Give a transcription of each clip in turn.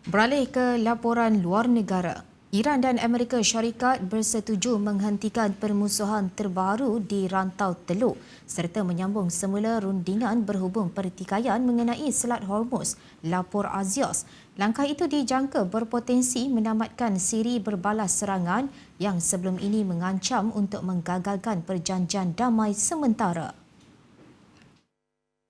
Beralih ke laporan luar negara, Iran dan Amerika Syarikat bersetuju menghentikan permusuhan terbaru di Rantau Teluk serta menyambung semula rundingan berhubung pertikaian mengenai Selat Hormuz, lapor Axios. Langkah itu dijangka berpotensi menamatkan siri berbalas serangan yang sebelum ini mengancam untuk menggagalkan perjanjian damai sementara.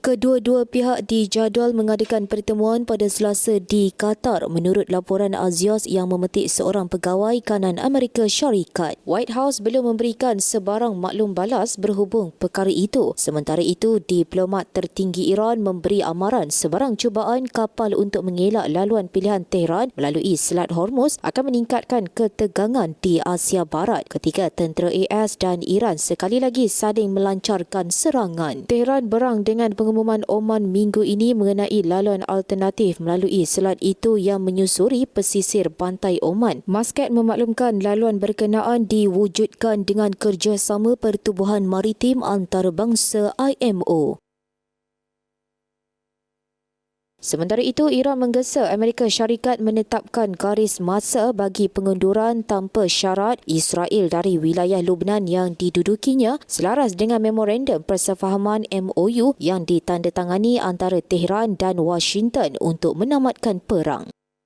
Kedua-dua pihak dijadual mengadakan pertemuan pada Selasa di Qatar menurut laporan Axios yang memetik seorang pegawai kanan Amerika Syarikat. White House belum memberikan sebarang maklum balas berhubung perkara itu. Sementara itu, diplomat tertinggi Iran memberi amaran sebarang cubaan kapal untuk mengelak laluan pilihan Tehran melalui Selat Hormuz akan meningkatkan ketegangan di Asia Barat ketika tentera AS dan Iran sekali lagi saling melancarkan serangan. Tehran berang dengan pengumuman Oman minggu ini mengenai laluan alternatif melalui selat itu yang menyusuri pesisir pantai Oman. Muscat memaklumkan laluan berkenaan diwujudkan dengan kerjasama Pertubuhan Maritim Antarabangsa IMO. Sementara itu, Iran menggesa Amerika Syarikat menetapkan garis masa bagi pengunduran tanpa syarat Israel dari wilayah Lubnan yang didudukinya selaras dengan memorandum persefahaman MOU yang ditandatangani antara Tehran dan Washington untuk menamatkan perang.